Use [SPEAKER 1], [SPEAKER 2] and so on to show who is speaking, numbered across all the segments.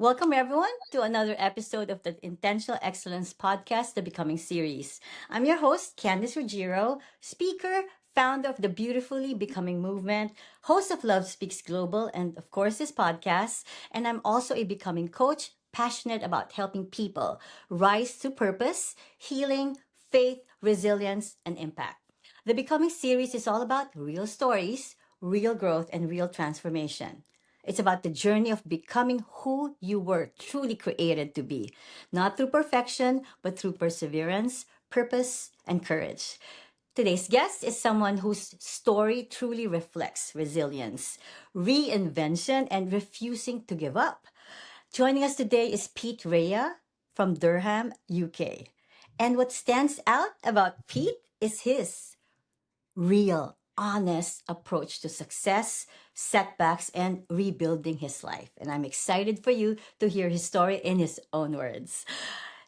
[SPEAKER 1] Welcome, everyone, to another episode of the Intentional Excellence Podcast, the Becoming series. I'm your host, Candice Ruggiero, speaker, founder of the Beautifully Becoming Movement, host of Love Speaks Global, and of course, this podcast. And I'm also a becoming coach, passionate about helping people rise to purpose, healing, faith, resilience, and impact. The Becoming series is all about real stories, real growth, and real transformation. It's about the journey of becoming who you were truly created to be, not through perfection, but through perseverance, purpose, and courage. Today's guest is someone whose story truly reflects resilience, reinvention, and refusing to give up. Joining us today is Pete Rea from Durham, UK. And what stands out about Pete is his real, honest approach to success, setbacks, and rebuilding his life. And I'm excited for you to hear his story in his own words.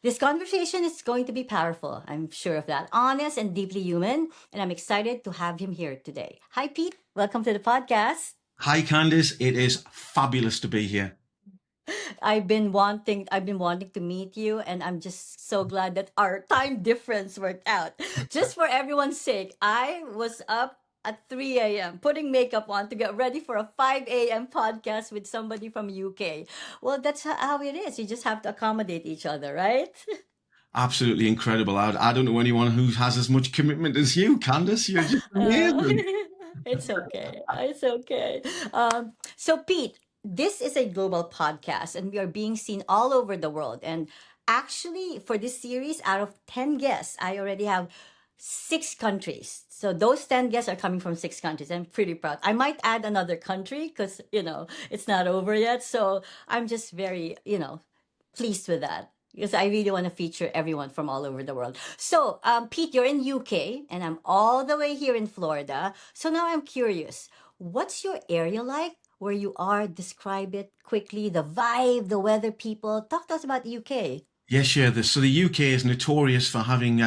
[SPEAKER 1] This conversation is going to be powerful. I'm sure of that. Honest and deeply human. And I'm excited to have him here today. Hi, Pete. Welcome to the podcast.
[SPEAKER 2] Hi, Candice. It is fabulous to be here.
[SPEAKER 1] I've been wanting to meet you, and I'm just so glad that our time difference worked out. Just for everyone's sake, I was up at 3 a.m. putting makeup on to get ready for a 5 a.m. podcast with somebody from UK. Well, that's how it is. You just have to accommodate each other, right?
[SPEAKER 2] Absolutely incredible. I don't know anyone who has as much commitment as you, Candice. You're just
[SPEAKER 1] Uh,
[SPEAKER 2] amazing.
[SPEAKER 1] it's okay. It's okay. So, Pete, this is a global podcast and we are being seen all over the world. And actually, for this series, out of 10 guests, I already have 6 countries. So, those 10 guests are coming from 6 countries. I'm pretty proud. I might add another country because, it's not over yet. So, I'm just very, pleased with that because I really want to feature everyone from all over the world. So, Pete, you're in UK and I'm all the way here in Florida. So now I'm curious, what's your area like where you are? Describe it quickly, the vibe, the weather, people. Talk to us about the UK.
[SPEAKER 2] Yes, yeah. So the UK is notorious for having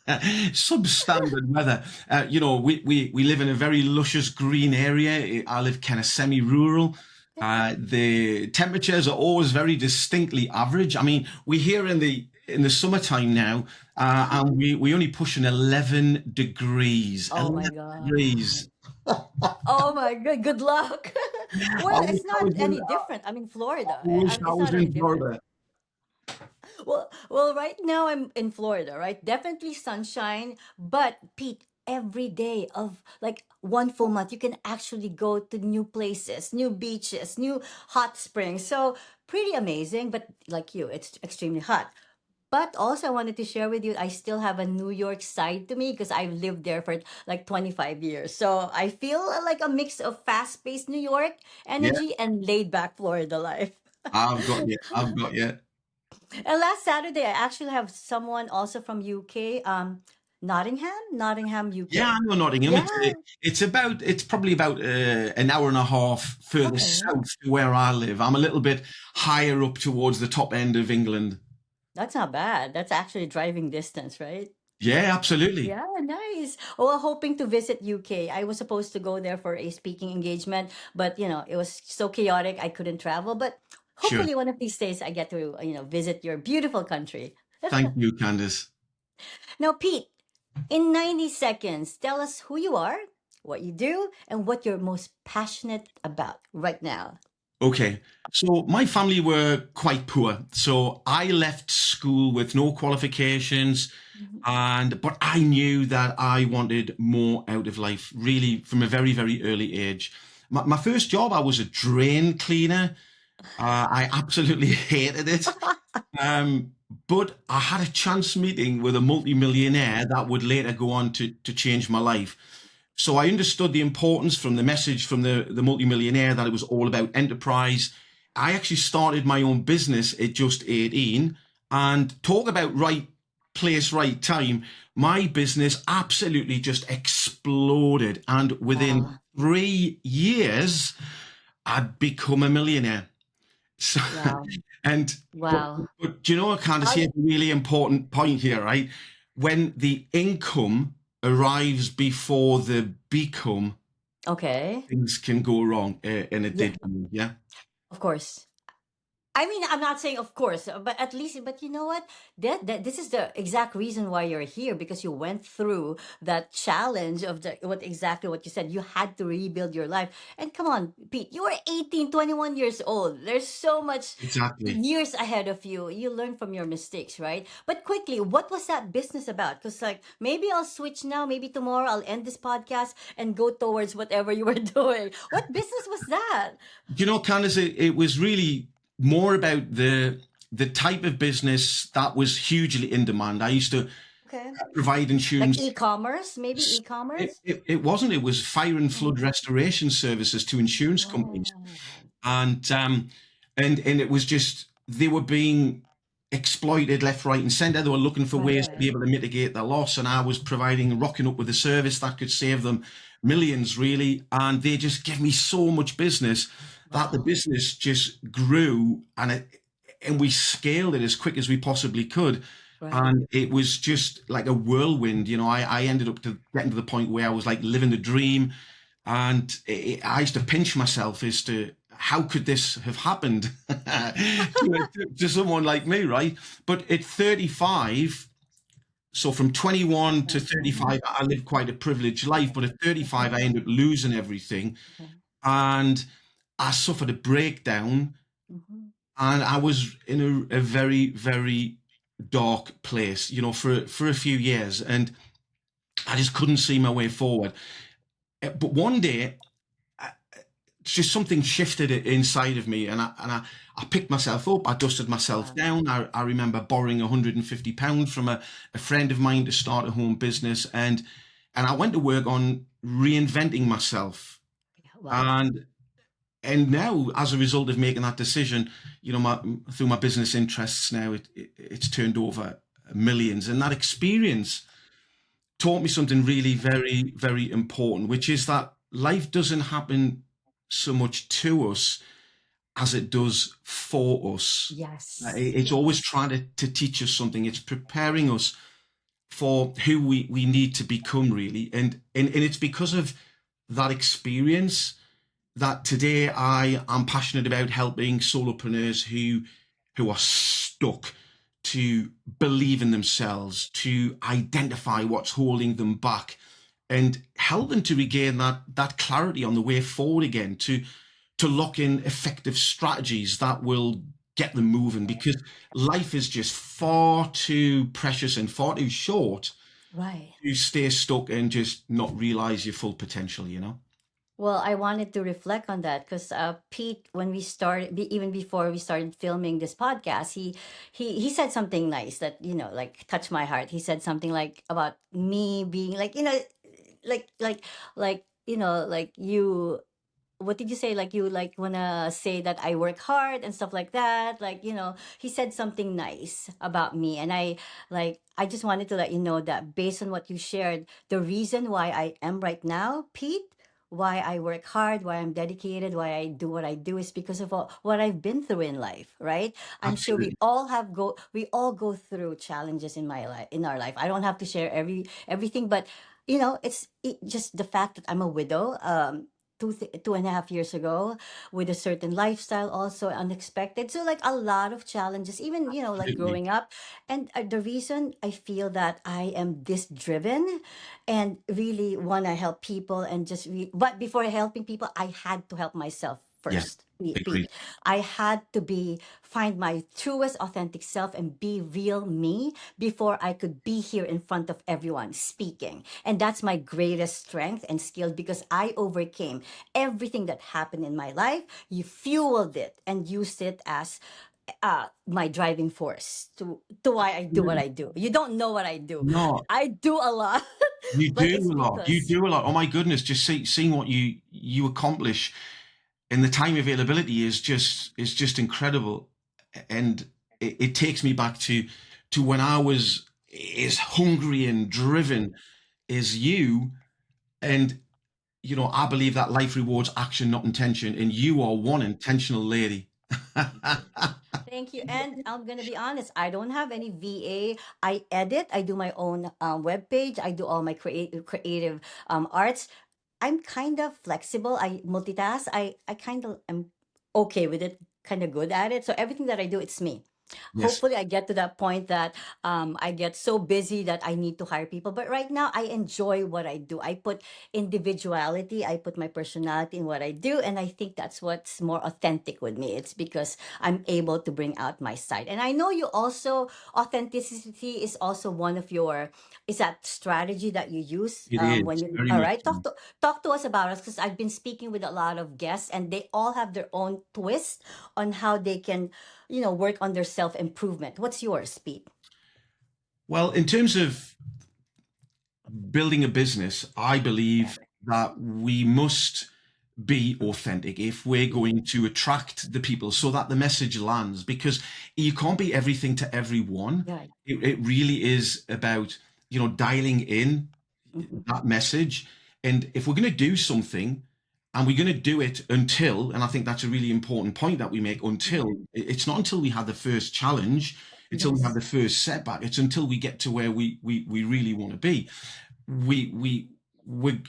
[SPEAKER 2] substandard weather. We live in a very luscious green area. I live kind of semi-rural. The temperatures are always very distinctly average. I mean, we're here in the summertime now, and we only push an 11 degrees.
[SPEAKER 1] Oh
[SPEAKER 2] 11
[SPEAKER 1] my God.
[SPEAKER 2] degrees.
[SPEAKER 1] Oh my God. Good luck.
[SPEAKER 2] I
[SPEAKER 1] Well,
[SPEAKER 2] wish
[SPEAKER 1] it's
[SPEAKER 2] I
[SPEAKER 1] not
[SPEAKER 2] was in,
[SPEAKER 1] any different. I'm in
[SPEAKER 2] I
[SPEAKER 1] Florida.
[SPEAKER 2] wish I
[SPEAKER 1] It's
[SPEAKER 2] was
[SPEAKER 1] not any
[SPEAKER 2] in
[SPEAKER 1] different.
[SPEAKER 2] Florida.
[SPEAKER 1] Well, right now I'm in Florida, right? Definitely sunshine, but Pete, every day of like one full month, you can actually go to new places, new beaches, new hot springs. So pretty amazing, but like you, it's extremely hot. But also, I wanted to share with you, I still have a New York side to me because I've lived there for like 25 years. So I feel like a mix of fast paced New York
[SPEAKER 2] Yeah,
[SPEAKER 1] energy and laid back Florida life.
[SPEAKER 2] I've got you. I've got you.
[SPEAKER 1] And last Saturday, I actually have someone also from UK, Nottingham,
[SPEAKER 2] Yeah, I
[SPEAKER 1] UK.
[SPEAKER 2] know Nottingham.
[SPEAKER 1] Yeah.
[SPEAKER 2] It's probably about an hour and a half further
[SPEAKER 1] Okay.
[SPEAKER 2] south to where I live. I'm a little bit higher up towards the top end of England.
[SPEAKER 1] That's not bad. That's actually driving distance, right?
[SPEAKER 2] Yeah, absolutely.
[SPEAKER 1] Yeah, nice. Well, hoping to visit UK. I was supposed to go there for a speaking engagement, but it was so chaotic I couldn't travel. But
[SPEAKER 2] Sure.
[SPEAKER 1] hopefully one of these days I get to, visit your beautiful country.
[SPEAKER 2] Thank you, Candice.
[SPEAKER 1] Now, Pete, in 90 seconds, tell us who you are, what you do, and what you're most passionate about right now.
[SPEAKER 2] Okay. So my family were quite poor. So I left school with no qualifications,
[SPEAKER 1] Mhm.
[SPEAKER 2] but I knew that I wanted more out of life, really from a very, very early age. My first job, I was a drain cleaner. I absolutely hated it. Um, but I had a chance meeting with a multimillionaire that would later go on to change my life. So I understood the importance from the message from the multimillionaire that it was all about enterprise. I actually started my own business at just 18, and talk about right place, right time. My business absolutely just exploded. And within
[SPEAKER 1] Wow.
[SPEAKER 2] 3 years, I'd become a millionaire. So,
[SPEAKER 1] Wow.
[SPEAKER 2] and but,
[SPEAKER 1] Wow.
[SPEAKER 2] but do you know, Candace,
[SPEAKER 1] How
[SPEAKER 2] here's
[SPEAKER 1] did,
[SPEAKER 2] a really important point here, right? When the income arrives before the become,
[SPEAKER 1] okay.
[SPEAKER 2] things can go wrong, and it
[SPEAKER 1] Yeah,
[SPEAKER 2] did. Yeah,
[SPEAKER 1] of course. I mean, I'm not saying, of course, but at least, but you know what? That this is the exact reason why you're here, because you went through that challenge of the what exactly what you said. You had to rebuild your life. And come on, Pete, you were 18, 21 years old. There's so much
[SPEAKER 2] Exactly.
[SPEAKER 1] years ahead of you. You learn from your mistakes, right? But quickly, what was that business about? Because like maybe I'll switch now, maybe tomorrow I'll end this podcast and go towards whatever you were doing. What business was that?
[SPEAKER 2] You know, Candice, it was really more about the type of business that was hugely in demand. I used to
[SPEAKER 1] Okay.
[SPEAKER 2] provide
[SPEAKER 1] Like
[SPEAKER 2] insurance.
[SPEAKER 1] e-commerce, maybe
[SPEAKER 2] It,
[SPEAKER 1] e-commerce?
[SPEAKER 2] it, it wasn't. It was fire and flood
[SPEAKER 1] Mhm.
[SPEAKER 2] restoration services to insurance companies,
[SPEAKER 1] Wow.
[SPEAKER 2] and it was just they were being exploited left, right, and centre. They were looking for
[SPEAKER 1] Right,
[SPEAKER 2] ways to be
[SPEAKER 1] right.
[SPEAKER 2] able to mitigate their loss, and I was providing, rocking up with a service that could save them millions, really. And they just gave me so much business that the
[SPEAKER 1] Wow.
[SPEAKER 2] business just grew, and we scaled it as quick as we possibly could.
[SPEAKER 1] Right.
[SPEAKER 2] And it was just like a whirlwind. I ended up getting to the point where I was like living the dream, and I used to pinch myself as to how could this have happened to someone like me, right? But at 35, so from 21 to
[SPEAKER 1] Mhm.
[SPEAKER 2] 35, I lived quite a privileged life. But at 35, I
[SPEAKER 1] Okay.
[SPEAKER 2] ended up losing everything,
[SPEAKER 1] Okay.
[SPEAKER 2] and I suffered a breakdown,
[SPEAKER 1] Mhm.
[SPEAKER 2] and I was in a very, very dark place, for a few years, and I just couldn't see my way forward. But one day, just something shifted inside of me, and I picked myself up. I dusted myself
[SPEAKER 1] Wow.
[SPEAKER 2] down. I remember borrowing £150 from a friend of mine to start a home business, and I went to work on reinventing myself.
[SPEAKER 1] Yeah, wow.
[SPEAKER 2] And now, as a result of making that decision, through my business interests now, it's turned over millions. And that experience taught me something really very, very important, which is that life doesn't happen so much to us as it does for us.
[SPEAKER 1] Yes.
[SPEAKER 2] It's always
[SPEAKER 1] Yes.
[SPEAKER 2] trying to teach us something. It's preparing us for who we need to become, really. And it's because of that experience that today I am passionate about helping solopreneurs who are stuck, to believe in themselves, to identify what's holding them back, and help them to regain that clarity on the way forward again, to lock in effective strategies that will get them moving, because life is just far too precious and far too short
[SPEAKER 1] Right.
[SPEAKER 2] to stay stuck and just not realize your full potential.
[SPEAKER 1] Well, I wanted to reflect on that because Pete, when we started, even before we started filming this podcast, he said something nice that like touched my heart. He said something like about me being like like like you. What did you say? Like you like wanna say that I work hard and stuff like that. Like he said something nice about me, and I just wanted to let you know that based on what you shared, the reason why I am right now, Pete, why I work hard, why I'm dedicated, why I do what I do is because of what I've been through in life, right? I'm sure
[SPEAKER 2] Absolutely.
[SPEAKER 1] we all go through challenges in my life, in our life. I don't have to share everything, but just the fact that I'm a widow. 2.5 years ago, with a certain lifestyle, also unexpected, so like a lot of challenges, even like
[SPEAKER 2] Absolutely.
[SPEAKER 1] growing up. And the reason I feel that I am this driven and really want to help people, and but before helping people, I had to help myself
[SPEAKER 2] Yeah.
[SPEAKER 1] first,
[SPEAKER 2] Agreed.
[SPEAKER 1] Pete. I had to find my truest authentic self and be real me before I could be here in front of everyone speaking. And that's my greatest strength and skill, because I overcame everything that happened in my life. You fueled it and used it as my driving force to why I do what
[SPEAKER 2] Absolutely.
[SPEAKER 1] I do. You don't know what I do.
[SPEAKER 2] No,
[SPEAKER 1] I do a lot,
[SPEAKER 2] you
[SPEAKER 1] but
[SPEAKER 2] do
[SPEAKER 1] it's
[SPEAKER 2] a lot. You
[SPEAKER 1] because
[SPEAKER 2] do a lot. Oh my goodness! Just seeing what you accomplish, and the time availability is just incredible. And it takes me back to when I was as hungry and driven as you. And I believe that life rewards action, not intention. And you are one intentional lady.
[SPEAKER 1] thank you. Thank you. And I'm gonna be honest, I don't have any VA. I edit. I do my own web page. I do all my creative arts. I'm kind of flexible. I multitask. I kind of am okay with it. kind of good at it. So everything that I do, it's me.
[SPEAKER 2] Yes,
[SPEAKER 1] Hopefully I get to that point that I get so busy that I need to hire people. But right now I enjoy what I do. I put individuality, I put my personality in what I do, and I think that's what's more authentic with me. It's because I'm able to bring out my side. And I know you also, authenticity is also one of your, is that strategy that you use
[SPEAKER 2] it
[SPEAKER 1] when
[SPEAKER 2] is
[SPEAKER 1] you,
[SPEAKER 2] very
[SPEAKER 1] all
[SPEAKER 2] much
[SPEAKER 1] right,
[SPEAKER 2] so.
[SPEAKER 1] talk to us about us, because I've been speaking with a lot of guests and they all have their own twist on how they can, work on their self improvement. What's yours, Pete?
[SPEAKER 2] Well, in terms of building a business, I
[SPEAKER 1] Yeah.
[SPEAKER 2] believe that we must be authentic if we're going to attract the people so that the message lands, because you can't be everything to everyone.
[SPEAKER 1] Yeah.
[SPEAKER 2] It really is about, dialing in
[SPEAKER 1] Hmm.
[SPEAKER 2] that message. And if we're going to do something and we're going to do it until, and I think that's a really important point that we make, until it's not until we have the first challenge, until we have
[SPEAKER 1] Yes.
[SPEAKER 2] the first setback, it's until we get to where we really want to be.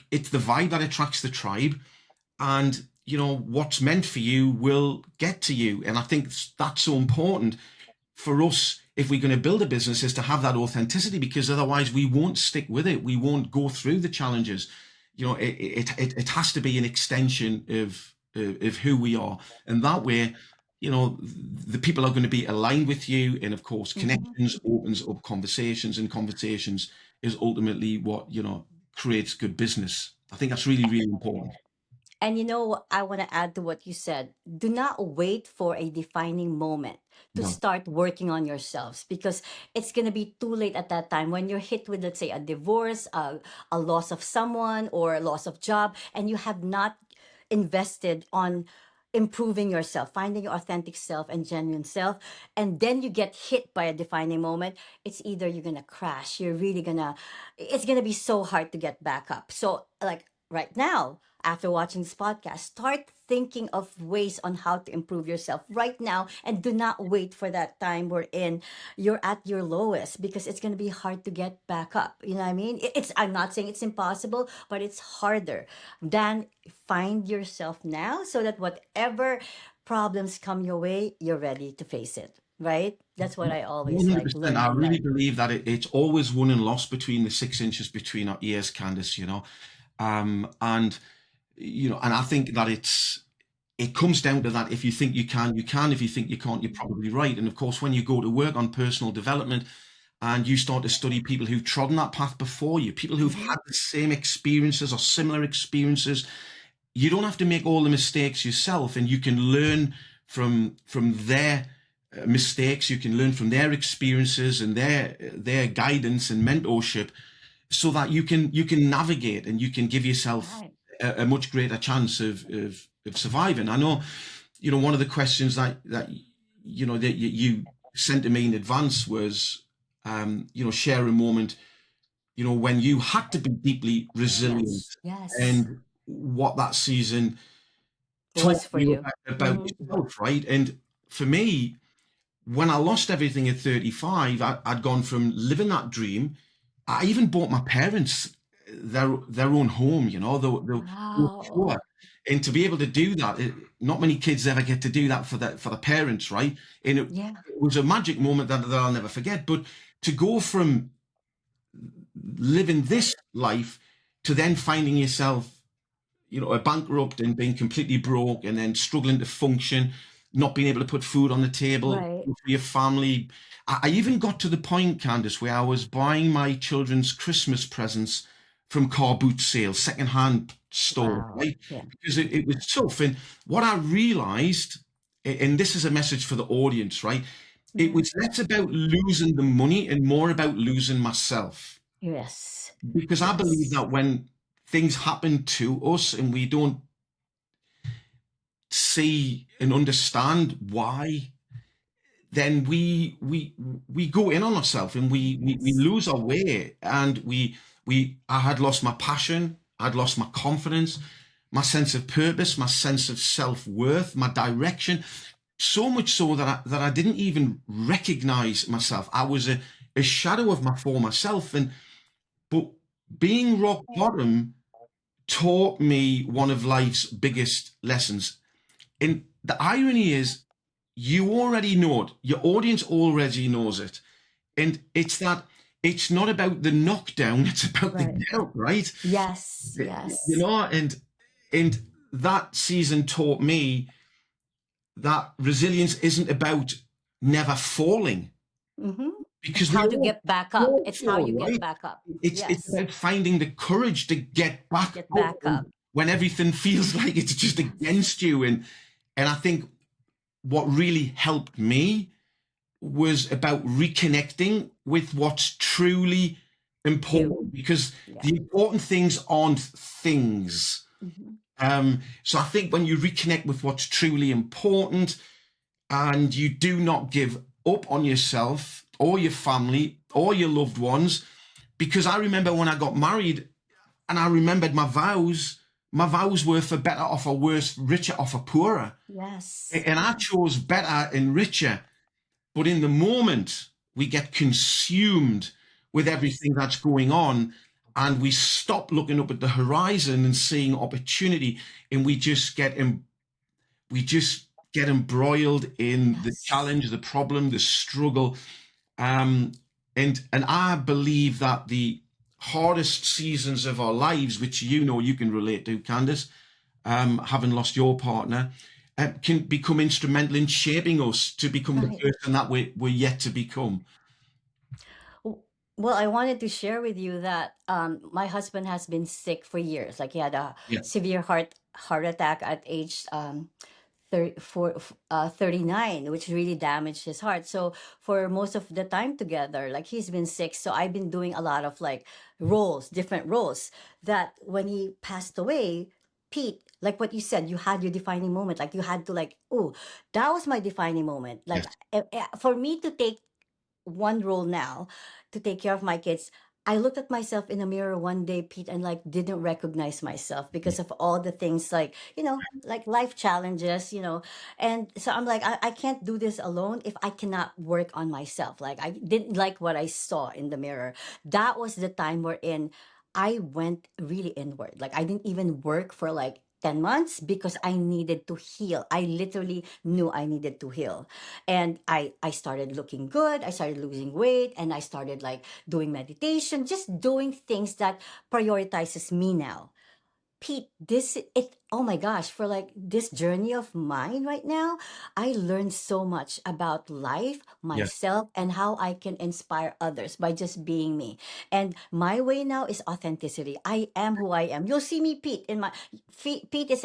[SPEAKER 2] It's the vibe that attracts the tribe, and what's meant for you will get to you. And I think that's so important for us if we're going to build a business, is to have that authenticity, because otherwise we won't stick with it, we won't go through the challenges. It has to be an extension of who we are, and that way the people are going to be aligned with you. And of course,
[SPEAKER 1] Hmm.
[SPEAKER 2] connections opens up conversations, and conversations is ultimately what creates good business. I think that's really, really important.
[SPEAKER 1] And I want to add to what you said. Do not wait for a defining moment to
[SPEAKER 2] No.
[SPEAKER 1] start working on yourselves, because it's going to be too late at that time when you're hit with, let's say, a divorce, a loss of someone, or a loss of job, and you have not invested on improving yourself, finding your authentic self and genuine self, and then you get hit by a defining moment. It's either you're gonna crash, you're really gonna, it's gonna be so hard to get back up. So, like right now, after watching this podcast, start thinking of ways on how to improve yourself right now, and do not wait for that time wherein you're at your lowest, because it's going to be hard to get back up. You know what I mean? I'm not saying it's impossible, but it's harder. Than find yourself now, so that whatever problems come your way, you're ready to face it. Right? That's what I always like
[SPEAKER 2] 100%.
[SPEAKER 1] learned
[SPEAKER 2] I
[SPEAKER 1] in
[SPEAKER 2] really
[SPEAKER 1] life.
[SPEAKER 2] believe that it's always won and lost between the 6 inches between our ears, Candice, and and I think that it comes down to that. If you think you can, you can. If you think you can't, you're probably right. And of course, when you go to work on personal development and you start to study people who've trodden that path before you, people who've
[SPEAKER 1] Mm-hmm.
[SPEAKER 2] had the same experiences or similar experiences, you don't have to make all the mistakes yourself, and you can learn from their mistakes. You can learn from their experiences and their guidance and mentorship, so that you can navigate and you can give yourself
[SPEAKER 1] Right.
[SPEAKER 2] a much greater chance of surviving. I know, one of the questions that you sent to me in advance was, share a moment, when you had to be deeply resilient,
[SPEAKER 1] Yes. Yes.
[SPEAKER 2] and what that season taught
[SPEAKER 1] Was for
[SPEAKER 2] you
[SPEAKER 1] you.
[SPEAKER 2] about
[SPEAKER 1] Mm-hmm.
[SPEAKER 2] yourself, right? And for me, when I lost everything at 35, I'd gone from living that dream. I even bought my parents their own home. They were poor,
[SPEAKER 1] Wow.
[SPEAKER 2] and to be able to do that, not many kids ever get to do that for the parents, right? And
[SPEAKER 1] Yeah.
[SPEAKER 2] it was a magic moment that I'll never forget. But to go from living this life to then finding yourself, a bankrupt and being completely broke, and then struggling to function, not being able to put food on the table
[SPEAKER 1] Right.
[SPEAKER 2] for your family. I even got to the point, Candice, where I was buying my children's Christmas presents from car boot sales, second-hand store,
[SPEAKER 1] Wow.
[SPEAKER 2] right?
[SPEAKER 1] Yeah.
[SPEAKER 2] Because it was tough. And what I realized, and this is a message for the audience, right? It
[SPEAKER 1] Yeah.
[SPEAKER 2] was less about losing the money and more about losing myself.
[SPEAKER 1] Yes.
[SPEAKER 2] Because I believe
[SPEAKER 1] Yes.
[SPEAKER 2] that when things happen to us and we don't see and understand why, then we go in on ourselves, and we
[SPEAKER 1] Yes.
[SPEAKER 2] lose our way. And I had lost my passion, I'd lost my confidence, my sense of purpose, my sense of self-worth, my direction, so much so that I didn't even recognize myself. I was a shadow of my former self. And but being rock bottom taught me one of life's biggest lessons. And the irony is, you already know it. Your audience already knows it. And it's that it's not about the knockdown, it's about the
[SPEAKER 1] Right.
[SPEAKER 2] get up, right?
[SPEAKER 1] Yes,
[SPEAKER 2] You
[SPEAKER 1] yes.
[SPEAKER 2] know, and that season taught me that resilience isn't about never falling
[SPEAKER 1] Mm-hmm. It's
[SPEAKER 2] because
[SPEAKER 1] how to get back
[SPEAKER 2] we
[SPEAKER 1] up.
[SPEAKER 2] all
[SPEAKER 1] It's how
[SPEAKER 2] fall,
[SPEAKER 1] you get
[SPEAKER 2] right?
[SPEAKER 1] back up.
[SPEAKER 2] It's
[SPEAKER 1] Yes.
[SPEAKER 2] about finding the courage to get back
[SPEAKER 1] Get
[SPEAKER 2] up
[SPEAKER 1] back up.
[SPEAKER 2] when everything feels like it's just
[SPEAKER 1] Yes.
[SPEAKER 2] against you. And I think what really helped me was about reconnecting with what's truly
[SPEAKER 1] You.
[SPEAKER 2] important because
[SPEAKER 1] Yeah.
[SPEAKER 2] the important things aren't things.
[SPEAKER 1] Mm-hmm.
[SPEAKER 2] So I think when you reconnect with what's truly important and you do not give up on yourself or your family or your loved ones, because I remember when I got married and I remembered my vows were for better or for worse, richer or for poorer.
[SPEAKER 1] Yes.
[SPEAKER 2] And I
[SPEAKER 1] Yeah.
[SPEAKER 2] chose better and richer. But in the moment, we get consumed with
[SPEAKER 1] Yes.
[SPEAKER 2] everything that's going on and we stop looking up at the horizon and seeing opportunity and we just get embroiled in the
[SPEAKER 1] Yes.
[SPEAKER 2] challenge, the problem, the struggle. Um, and I believe that the hardest seasons of our lives, which you know you can relate to, Candice, having lost your partner, can become instrumental in shaping us to become the
[SPEAKER 1] Right.
[SPEAKER 2] person that we're yet to become.
[SPEAKER 1] W- Well, I wanted to share with you that my husband has been sick for years. Like he had a
[SPEAKER 2] Yeah,
[SPEAKER 1] severe heart attack at age 39, which really damaged his heart. So for most of the time together, like he's been sick. So I've been doing a lot of like roles, different roles. That when he passed away, Pete, like what you said, you had your defining moment. Like you had to like, oh, that was my defining moment. Like
[SPEAKER 2] yes,
[SPEAKER 1] for me to take one role now to take care of my kids. I looked at myself in a mirror one day, Pete, and like didn't recognize myself because of all the things like, like life challenges, And so I'm like, I can't do this alone if I cannot work on myself. Like I didn't like what I saw in the mirror. That was the time wherein I went really inward. Like I didn't even work for like 10 months because I needed to heal. I literally knew I needed to heal, and I started looking good. I started losing weight, and I started like doing meditation, just doing things that prioritizes me now. Pete, oh my gosh, for like this journey of mine right now, I learned so much about life,
[SPEAKER 2] yeah,
[SPEAKER 1] myself, and how I can inspire others by just being me. And my way now is authenticity. I am who I am. You'll see me, Pete, Pete is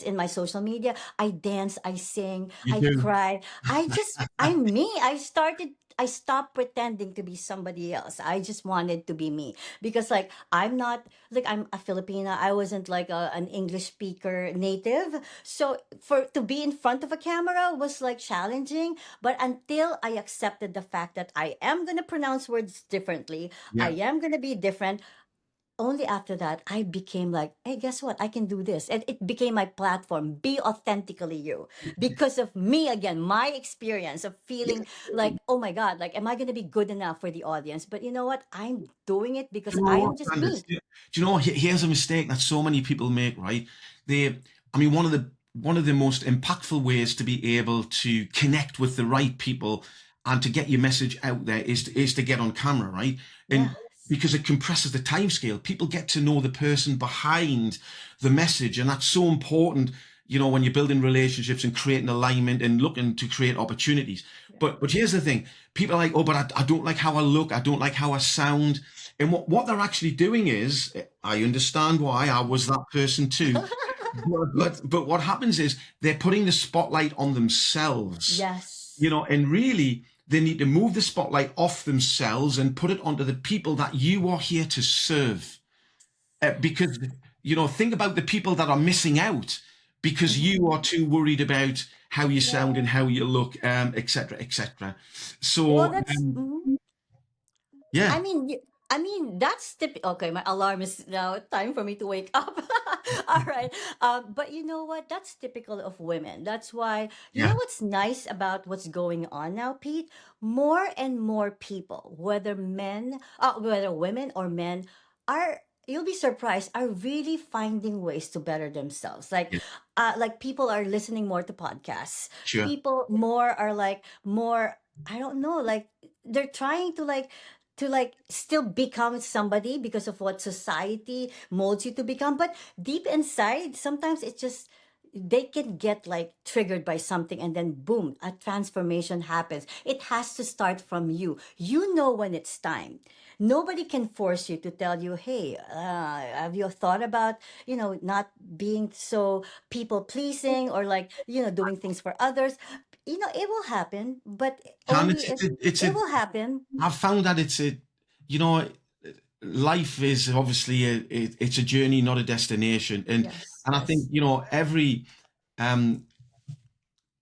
[SPEAKER 1] in my social media. I dance, I sing,
[SPEAKER 2] you
[SPEAKER 1] I
[SPEAKER 2] do.
[SPEAKER 1] cry. I'm me. I stopped pretending to be somebody else. I just wanted to be me because like I'm a Filipina. I wasn't like an English speaker native. So for to be in front of a camera was like challenging. But until I accepted the fact that I am gonna pronounce words differently, I
[SPEAKER 2] Yeah.
[SPEAKER 1] am gonna be different, only after that I became like, hey, guess what? I can do this. And it became my platform. Be authentically you. Because of me again, my experience of feeling like, oh my God, like, am I gonna be good enough for the audience? But you know what? I'm doing it
[SPEAKER 2] Do
[SPEAKER 1] because
[SPEAKER 2] you know
[SPEAKER 1] I
[SPEAKER 2] what,
[SPEAKER 1] am just
[SPEAKER 2] Candice?
[SPEAKER 1] me.
[SPEAKER 2] Do you know, here's a mistake that so many people make, right? I mean, one of the most impactful ways to be able to connect with the right people and to get your message out there is to get on camera, right? And
[SPEAKER 1] Yes.
[SPEAKER 2] because it compresses the time scale, people get to know the person behind the message, and that's so important. When you're building relationships and creating alignment and looking to create opportunities.
[SPEAKER 1] Yeah.
[SPEAKER 2] But here's the thing: people are like, oh, but I don't like how I look. I don't like how I sound. And what they're actually doing is, I understand why I was that person too. But what happens is they're putting the spotlight on themselves,
[SPEAKER 1] Yes.
[SPEAKER 2] and really they need to move the spotlight off themselves and put it onto the people that you are here to serve. Because, think about the people that are missing out because you
[SPEAKER 1] Mhm.
[SPEAKER 2] are too worried about how you sound and
[SPEAKER 1] Yeah.
[SPEAKER 2] how you look, etc., etc.
[SPEAKER 1] Well,
[SPEAKER 2] So,
[SPEAKER 1] that's. I
[SPEAKER 2] yeah,
[SPEAKER 1] mean, that's typical. Okay, my alarm is now time for me to wake up. All right. But you know what? That's typical of women. That's why,
[SPEAKER 2] yeah,
[SPEAKER 1] what's nice about what's going on now, Pete? More and more people, whether women or men, are, you'll be surprised, are really finding ways to better themselves.
[SPEAKER 2] Yeah,
[SPEAKER 1] Like people are listening more to podcasts.
[SPEAKER 2] sure.
[SPEAKER 1] People more are like more, I don't know, like they're trying to like still become somebody because of what society molds you to become. But deep inside, sometimes it's just they can get like triggered by something, and then boom, a transformation happens. It has to start from you. You know when it's time. Nobody can force you to tell you, hey, have you thought about, not being so people pleasing, or like, doing things for others. It will happen, but
[SPEAKER 2] Candice,
[SPEAKER 1] only if
[SPEAKER 2] it's
[SPEAKER 1] it
[SPEAKER 2] a,
[SPEAKER 1] will happen.
[SPEAKER 2] I've found that it's a, you know, life is obviously it's a journey, not a destination.
[SPEAKER 1] Yes,
[SPEAKER 2] And I think,
[SPEAKER 1] yes,
[SPEAKER 2] um,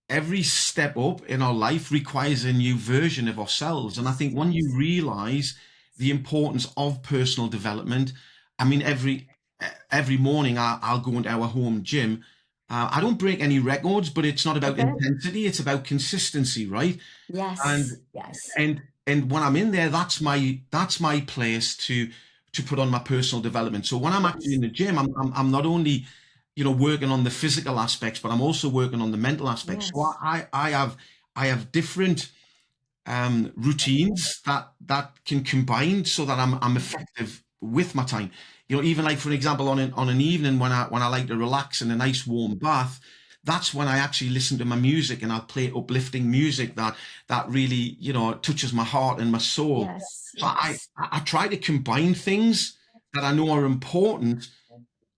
[SPEAKER 2] every step up in our life requires a new version of ourselves. And I
[SPEAKER 1] yes,
[SPEAKER 2] think when you
[SPEAKER 1] yes,
[SPEAKER 2] realize the importance of personal development, I mean, every morning I'll go into our home gym. I don't break any records, but it's not about
[SPEAKER 1] okay,
[SPEAKER 2] intensity; it's about consistency, right? And
[SPEAKER 1] yes, yes,
[SPEAKER 2] and when I'm in there, that's my place to put on my personal development. So when I'm actually in
[SPEAKER 1] yes,
[SPEAKER 2] the gym, I'm not only working on the physical aspects, but I'm also working on the mental aspects. So
[SPEAKER 1] yes,
[SPEAKER 2] I have different routines that can combine so that I'm effective with my time. Even like for example, on an evening when I like to relax in a nice warm bath, that's when I actually listen to my music, and I'll play uplifting music that really touches my heart and my soul.
[SPEAKER 1] yes,
[SPEAKER 2] So I
[SPEAKER 1] yes.
[SPEAKER 2] I try to combine things that I know are important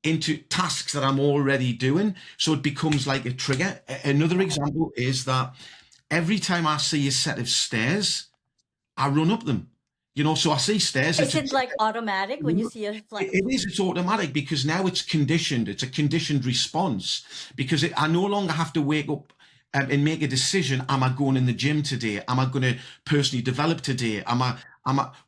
[SPEAKER 2] into tasks that I'm already doing, so it becomes like a trigger. Another
[SPEAKER 1] Right.
[SPEAKER 2] example is that every time I see a set of stairs, I run up them. So I see stairs.
[SPEAKER 1] Is it like automatic when you see a flat?
[SPEAKER 2] It is. It's automatic because now it's conditioned. It's a conditioned response because I no longer have to wake up and make a decision. Am I going in the gym today? Am I going to personally develop today?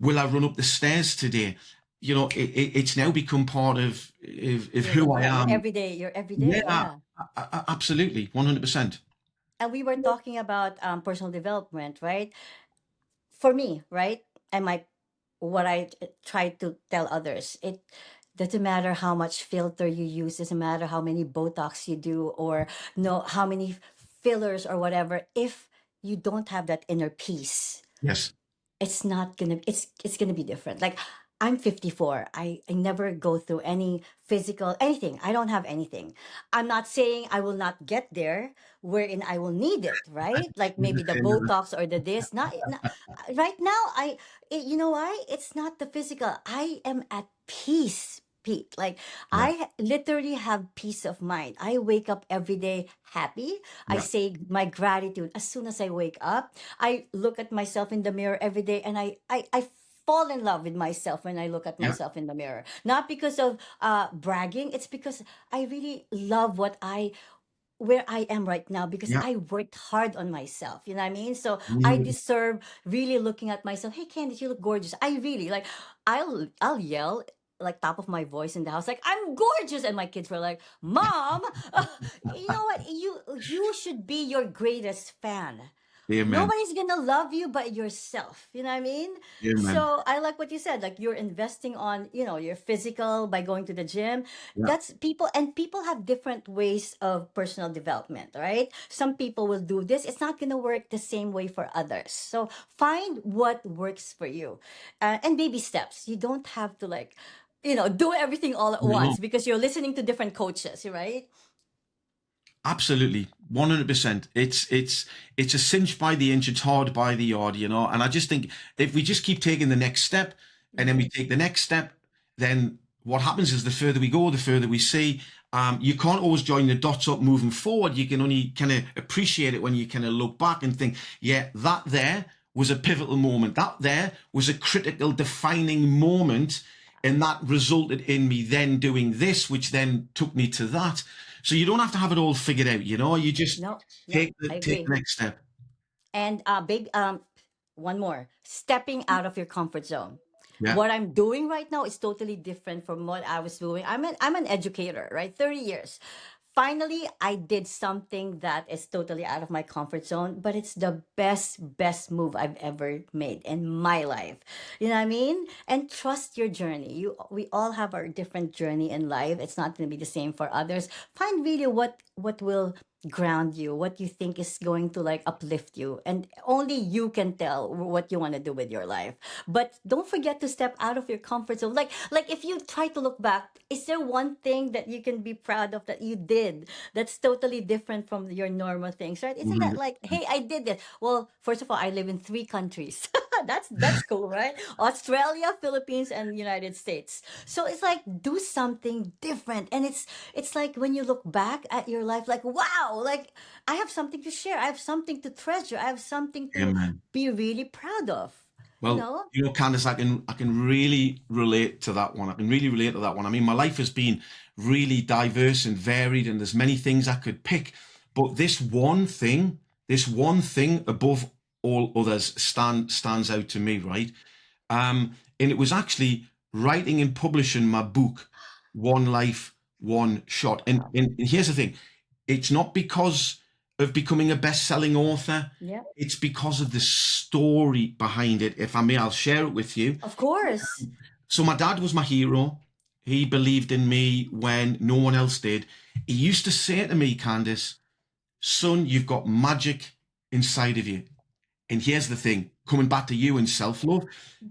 [SPEAKER 2] Will I run up the stairs today? It's now become part of who I
[SPEAKER 1] Yeah, your
[SPEAKER 2] am.
[SPEAKER 1] everyday, your everyday,
[SPEAKER 2] Yeah,
[SPEAKER 1] yeah.
[SPEAKER 2] absolutely, 100%.
[SPEAKER 1] And we were talking about personal development, right? For me, right? And my what I try to tell others, it doesn't matter how much filter you use, doesn't matter how many Botox you do, or no how many fillers or whatever. If you don't have that inner peace,
[SPEAKER 2] Yes.
[SPEAKER 1] it's gonna be different. Like I'm 54. I never go through any physical anything. I don't have anything. I'm not saying I will not get there wherein I will need it, right? Like maybe the Botox or the this. Not right now. You know why? It's not the physical. I am at peace. Pete, like
[SPEAKER 2] Yeah.
[SPEAKER 1] literally have peace of mind. I wake up every day happy. I
[SPEAKER 2] Yeah.
[SPEAKER 1] say my gratitude as soon as I wake up. I look at myself in the mirror every day, and I fall in love with myself when I look at
[SPEAKER 2] Yeah.
[SPEAKER 1] myself in the mirror. Not because of bragging, it's because I really love where I am right now, because
[SPEAKER 2] Yeah.
[SPEAKER 1] I worked hard on myself. You know what I mean? So I
[SPEAKER 2] Mm,
[SPEAKER 1] deserve really looking at myself. Hey Candice, you look gorgeous. I really like I'll yell like top of my voice in the house like I'm gorgeous, and my kids were like, "Mom, you know what? You should be your greatest fan.
[SPEAKER 2] amen.
[SPEAKER 1] Nobody's gonna love you but yourself." You know what I mean?
[SPEAKER 2] Amen.
[SPEAKER 1] So I like what you said. Like you're investing on, your physical by going to the gym.
[SPEAKER 2] Yeah.
[SPEAKER 1] That's people, and people have different ways of personal development, right? Some people will do this. It's not gonna work the same way for others. So find what works for you, and baby steps. You don't have to like, do everything all at
[SPEAKER 2] No.
[SPEAKER 1] once because you're listening to different coaches, right?
[SPEAKER 2] Absolutely, 100%. It's a cinch by the inch, it's hard by the yard, And I just think if we just keep taking the next step, and then we
[SPEAKER 1] Right.
[SPEAKER 2] take the next step, then what happens is the further we go, the further we see. You can't always join the dots up moving forward. You can only kind of appreciate it when you kind of look back and think, yeah, that there was a pivotal moment. That there was a critical defining moment, and that resulted in me then doing this, which then took me to that. So you don't have to have it all figured out, you just
[SPEAKER 1] No, no,
[SPEAKER 2] take
[SPEAKER 1] I
[SPEAKER 2] the
[SPEAKER 1] agree.
[SPEAKER 2] next step.
[SPEAKER 1] And big one more, stepping out of your comfort zone.
[SPEAKER 2] Yeah.
[SPEAKER 1] What I'm doing right now is totally different from what I was doing. I'm an educator, right? 30 years. finally I did something that is totally out of my comfort zone, but it's the best move I've ever made in my life. You know what I mean? And trust your journey. We all have our different journey in life. It's not going to be the same for others. Find really what will ground you, what you think is going to like uplift you, and only you can tell what you want to do with your life. But don't forget to step out of your comfort zone. Like if you try to look back, is there one thing that you can be proud of that you did that's totally different from your normal things, right? Isn't that like, hey, I did this? Well, first of all, I live in three countries. That's cool, right? Australia, Philippines, and United States. So it's like do something different. And it's like when you look back at your life, like wow, like I have something to share. I have something to treasure. I have something
[SPEAKER 2] Yeah,
[SPEAKER 1] to
[SPEAKER 2] man.
[SPEAKER 1] be really proud of. You
[SPEAKER 2] Well,
[SPEAKER 1] know?
[SPEAKER 2] Candice, I can really relate to that one. I can really relate to that one. I mean, my life has been really diverse and varied, and there's many things I could pick. But this one thing above all others stands out to me, right? And it was actually writing and publishing my book, One Life, One Shot. And here's the thing, it's not because of becoming a best-selling author.
[SPEAKER 1] Yeah.
[SPEAKER 2] It's because of the story behind it. If I may, I'll share it with you.
[SPEAKER 1] Of course.
[SPEAKER 2] So my dad was my hero. He believed in me when no one else did. He used to say to me, Candice, son, you've got magic inside of you. And here's the thing, coming back to you and self-love, do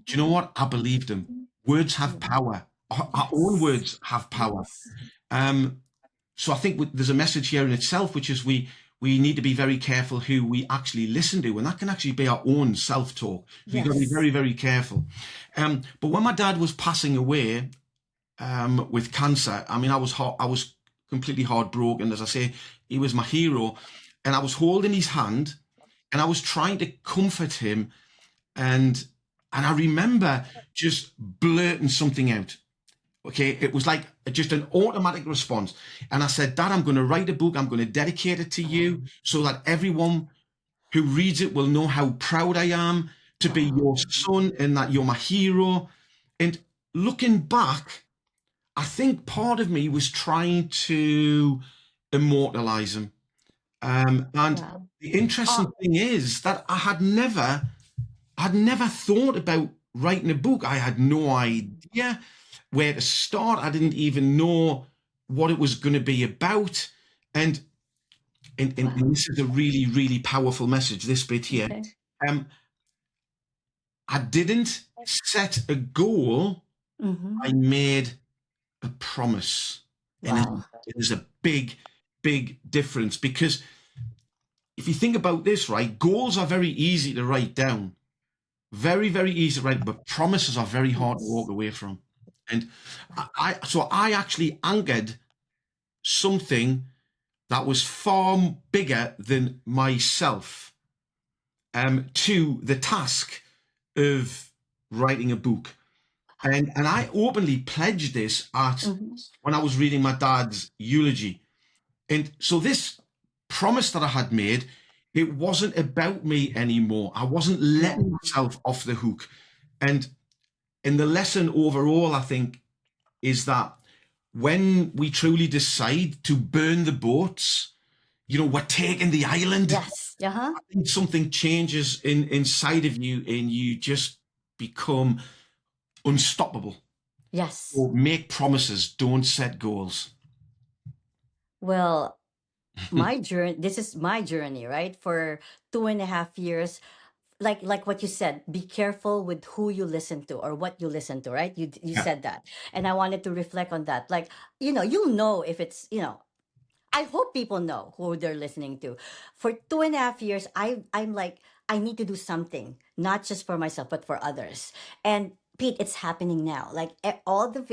[SPEAKER 2] you know what? I believed him. Words have
[SPEAKER 1] Yeah.
[SPEAKER 2] power. Our own
[SPEAKER 1] Yes.
[SPEAKER 2] words have power.
[SPEAKER 1] Yes.
[SPEAKER 2] Um, so I think there's a message here in itself, which is we need to be very careful who we actually listen to, and that can actually be our own self-talk. So we've got to be
[SPEAKER 1] Yes.
[SPEAKER 2] very, very careful. But when my dad was passing away with cancer, I mean, I was completely heartbroken. As I say, he was my hero, and I was holding his hand, and I was trying to comfort him, and I remember just blurting something out. Okay, it was like just an automatic response. And I said, Dad, I'm going to write a book. I'm going to dedicate it to you
[SPEAKER 1] Um,
[SPEAKER 2] so that everyone who reads it will know how proud I am to be your
[SPEAKER 1] wow.
[SPEAKER 2] son and that you're my hero. And looking back, I think part of me was trying to immortalize him. And
[SPEAKER 1] Wow.
[SPEAKER 2] the interesting
[SPEAKER 1] Uh,
[SPEAKER 2] thing is that I'd never thought about writing a book. I had no idea where to start. I didn't even know what it was going to be about. And, and
[SPEAKER 1] wow.
[SPEAKER 2] this is a really, really powerful message, this bit here.
[SPEAKER 1] Okay.
[SPEAKER 2] Um, I didn't set a goal, I
[SPEAKER 1] Mm-hmm.
[SPEAKER 2] made a promise. And
[SPEAKER 1] Wow.
[SPEAKER 2] it is a big, big difference because if you think about this, right, goals are very easy to write down. Very, very easy to write, but promises are very hard to walk
[SPEAKER 1] Yes.
[SPEAKER 2] away from. And so I actually anchored something that was far bigger than myself to the task of writing a book. And I openly pledged this at
[SPEAKER 1] Mm-hmm.
[SPEAKER 2] when I was reading my dad's eulogy. And so this promise that I had made, it wasn't about me anymore. I wasn't
[SPEAKER 1] Yeah.
[SPEAKER 2] letting myself off the hook. And the lesson overall, I think, is that when we truly decide to burn the boats, we're taking the island.
[SPEAKER 1] Yes. Uh-huh.
[SPEAKER 2] I think something changes inside of you and you just become unstoppable.
[SPEAKER 1] Yes.
[SPEAKER 2] So make promises, don't set goals.
[SPEAKER 1] Well, my journey, this is my journey, right? For 2.5 years, like what you said, be careful with who you listen to or what you listen to, right? You
[SPEAKER 2] Yeah,
[SPEAKER 1] said that. And I wanted to reflect on that. Like, you'll know if it's, I hope people know who they're listening to. For 2.5 years, I'm like, I need to do something, not just for myself, but for others. And Pete, it's happening now. Like all the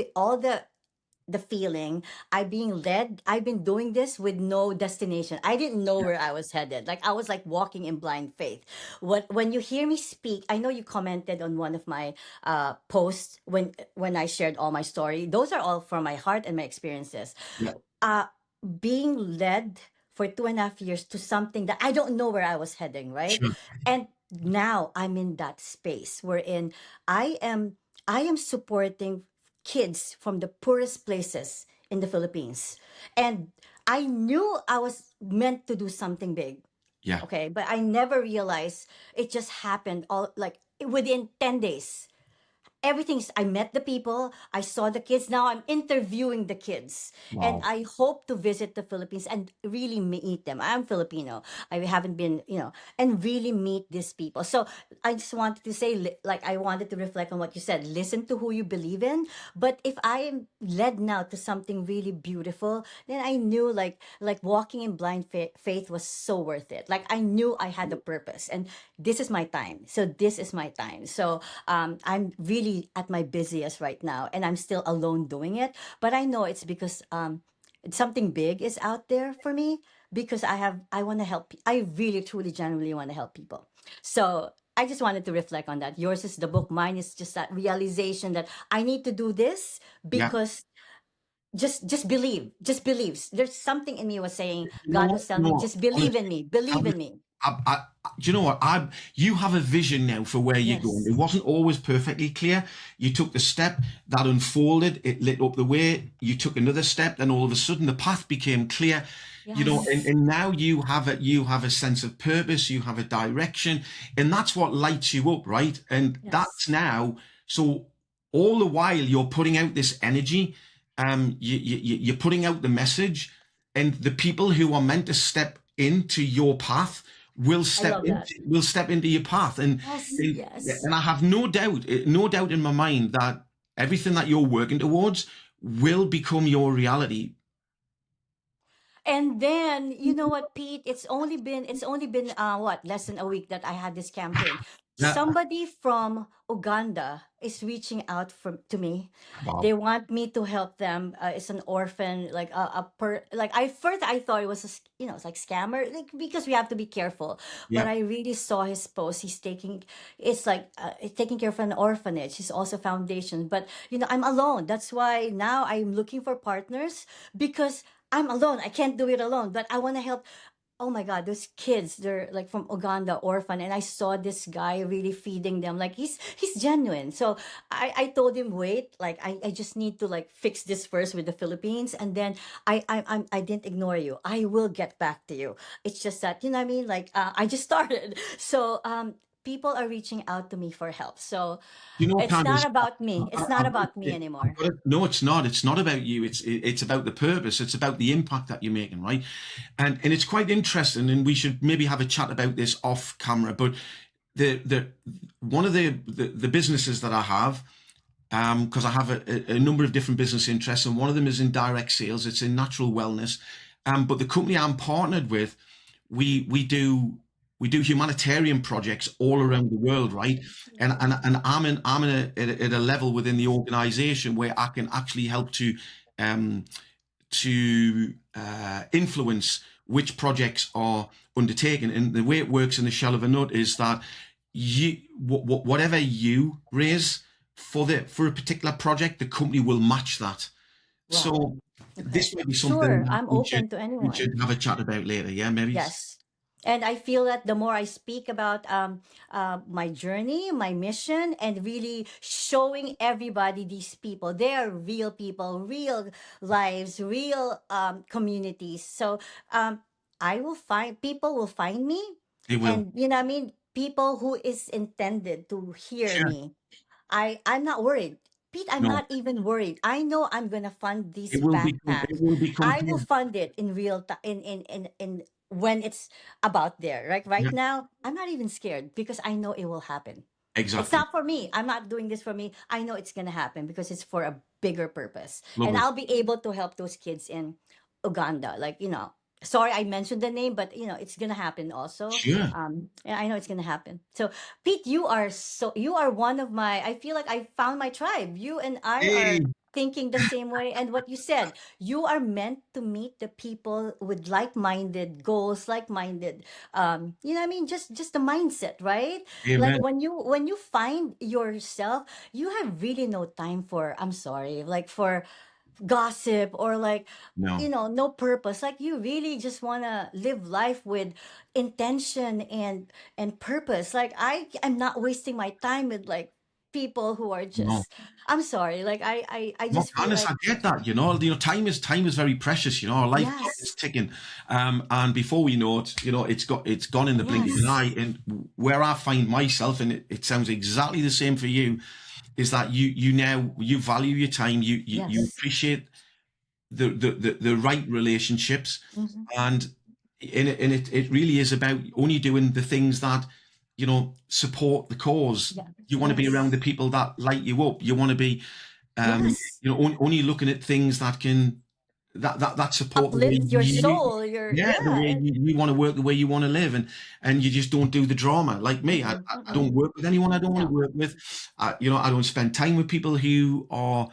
[SPEAKER 1] feeling, I've been doing this with no destination. I didn't know where I was headed. Like I was like walking in blind faith. When you hear me speak, I know you commented on one of my posts when I shared all my story. Those are all from my heart and my experiences.
[SPEAKER 2] yeah,
[SPEAKER 1] uh Being led for 2.5 years to something that I don't know where I was heading, right?
[SPEAKER 2] sure.
[SPEAKER 1] And now I'm in that space wherein I am I am supporting kids from the poorest places in the Philippines. And I knew I was meant to do something big.
[SPEAKER 2] Yeah.
[SPEAKER 1] Okay, but I never realized it just happened all like within 10 days. Everything's I met the people, I saw the kids, now I'm interviewing the kids, and
[SPEAKER 2] Wow.
[SPEAKER 1] I hope to visit the Philippines and really meet them. I'm Filipino, I haven't been, and really meet these people. So I just wanted to say, like, I wanted to reflect on what you said, listen to who you believe in. But if I am led now to something really beautiful, then I knew, like walking in blind faith was so worth it. Like I knew I had a purpose, and this is my time, so this is my time. So I'm really at my busiest right now, and I'm still alone doing it. But I know it's because something big is out there for me, because I want to help. I really, truly, genuinely want to help people. So I just wanted to reflect on that. Yours is the book. Mine is just that realization that I need to do this
[SPEAKER 2] Yeah.
[SPEAKER 1] because just believe, just believe. There's something in me was saying,
[SPEAKER 2] You know
[SPEAKER 1] God
[SPEAKER 2] what?
[SPEAKER 1] was telling
[SPEAKER 2] You know
[SPEAKER 1] me,
[SPEAKER 2] what?
[SPEAKER 1] just believe in
[SPEAKER 2] Honestly,
[SPEAKER 1] me,
[SPEAKER 2] I
[SPEAKER 1] believe
[SPEAKER 2] was,
[SPEAKER 1] in me.
[SPEAKER 2] do you know what? You have a vision now for where you're going.
[SPEAKER 1] Yes,
[SPEAKER 2] It wasn't always perfectly clear. You took the step that unfolded, it lit up the way. You took another step, then all of a sudden the path became clear.
[SPEAKER 1] yes,
[SPEAKER 2] And now you have a sense of purpose, you have a direction, and that's what lights you up, right? And that's
[SPEAKER 1] yes.
[SPEAKER 2] now so all the while you're putting out this energy, you're putting out the message, and the people who are meant to step into your path
[SPEAKER 1] I love that.
[SPEAKER 2] will step into your path,
[SPEAKER 1] Yes,
[SPEAKER 2] and
[SPEAKER 1] yes.
[SPEAKER 2] I have no doubt in my mind that everything that you're working towards will become your reality.
[SPEAKER 1] And then, you know what, Pete? It's only been what, less than a week that I had this campaign.
[SPEAKER 2] Yeah.
[SPEAKER 1] Somebody from Uganda is reaching out to me. They
[SPEAKER 2] Wow.
[SPEAKER 1] want me to help them. It's an orphan, like like I first I thought it was it's like scammer, like, because we have to be careful. But
[SPEAKER 2] Yeah.
[SPEAKER 1] I really saw his post. It's like he's taking care of an orphanage. He's also foundation. But I'm alone. That's why now I'm looking for partners, because I'm alone. I can't do it alone, but I want to help. Oh my God, those kids, they're like from Uganda, orphan, and I saw this guy really feeding them. Like he's genuine. So I told him, wait, like I just need to like fix this first with the Philippines, and then I didn't ignore you. I will get back to you. It's just that, you know what I mean? Like I just started. So people are reaching out to me for help. So
[SPEAKER 2] You know,
[SPEAKER 1] it's not
[SPEAKER 2] Candice,
[SPEAKER 1] about me. It's not
[SPEAKER 2] I've got to
[SPEAKER 1] about me
[SPEAKER 2] say,
[SPEAKER 1] anymore.
[SPEAKER 2] no, it's not. It's not about you. It's about the purpose. It's about the impact that you're making, right? And it's quite interesting. And we should maybe have a chat about this off camera. But the one of the businesses that I have, because I have a number of different business interests, and one of them is in direct sales. It's in natural wellness. But the company I'm partnered with, we do humanitarian projects all around the world, right? And at a level within the organization where I can actually help um, to influence which projects are undertaken. And the way it works in the shell of a nut is that whatever you raise for a particular project, the company will match that.
[SPEAKER 1] Wow.
[SPEAKER 2] So
[SPEAKER 1] Okay.
[SPEAKER 2] this might be something
[SPEAKER 1] Sure.
[SPEAKER 2] that
[SPEAKER 1] I'm open to
[SPEAKER 2] we should
[SPEAKER 1] anyone.
[SPEAKER 2] have a chat about later. Yeah, maybe.
[SPEAKER 1] Yes. And I feel that the more I speak about my journey, my mission, and really showing everybody these people, they are real people, real lives, real communities. So um, people will find me,
[SPEAKER 2] They will.
[SPEAKER 1] and what I mean, people who is intended to hear
[SPEAKER 2] Sure.
[SPEAKER 1] me. I'm not worried. Pete, I'm
[SPEAKER 2] No,
[SPEAKER 1] not even worried. I know I'm gonna fund this
[SPEAKER 2] it
[SPEAKER 1] backpack.
[SPEAKER 2] will become
[SPEAKER 1] I will
[SPEAKER 2] clear.
[SPEAKER 1] fund it in real time, in when it's about there. Right
[SPEAKER 2] Yeah,
[SPEAKER 1] now, I'm not even scared because I know it will happen. It's
[SPEAKER 2] exactly.
[SPEAKER 1] not for me. I'm not doing this for me. I know it's gonna happen because it's for a bigger purpose. And
[SPEAKER 2] Lovely.
[SPEAKER 1] I'll be able to help those kids in Uganda. Sorry I mentioned the name, but it's gonna happen also.
[SPEAKER 2] Sure.
[SPEAKER 1] Yeah, I know it's gonna happen. So Pete, you are one of my, I feel like I found my tribe. You and I
[SPEAKER 2] Hey,
[SPEAKER 1] are thinking the same way, and what you said, you are meant to meet the people with like-minded goals, like-minded, what I mean, just the mindset, right? Like
[SPEAKER 2] amen.
[SPEAKER 1] when you find yourself, you have really no time for, I'm sorry, like for gossip, or like
[SPEAKER 2] No,
[SPEAKER 1] no purpose. Like you really just want to live life with intention and purpose. Like I'm not wasting my time with like people who are
[SPEAKER 2] No.
[SPEAKER 1] just, I'm sorry, like I
[SPEAKER 2] No,
[SPEAKER 1] just feel
[SPEAKER 2] Candice,
[SPEAKER 1] like,
[SPEAKER 2] I get that. Time is very precious. Our life clock is
[SPEAKER 1] yes,
[SPEAKER 2] ticking, and before we know it, it's gone in the blink of an
[SPEAKER 1] yes,
[SPEAKER 2] eye. And where I find myself, and it sounds exactly the same for you, is that you value your time. You
[SPEAKER 1] yes.
[SPEAKER 2] appreciate the right relationships,
[SPEAKER 1] Hmm.
[SPEAKER 2] and it really is about only doing the things that support the cause.
[SPEAKER 1] Yeah,
[SPEAKER 2] You want to be around
[SPEAKER 1] yes,
[SPEAKER 2] the people that light you up. You want to be
[SPEAKER 1] yes.
[SPEAKER 2] only looking at things that support the way
[SPEAKER 1] Uplift your soul, your,
[SPEAKER 2] yeah, the
[SPEAKER 1] yeah.
[SPEAKER 2] way you want to work, the way you want to live, and you just don't do the drama. Like me,
[SPEAKER 1] Mm-mm,
[SPEAKER 2] I don't
[SPEAKER 1] mm-mm.
[SPEAKER 2] work with anyone I don't want to
[SPEAKER 1] No,
[SPEAKER 2] work with. I don't spend time with people who are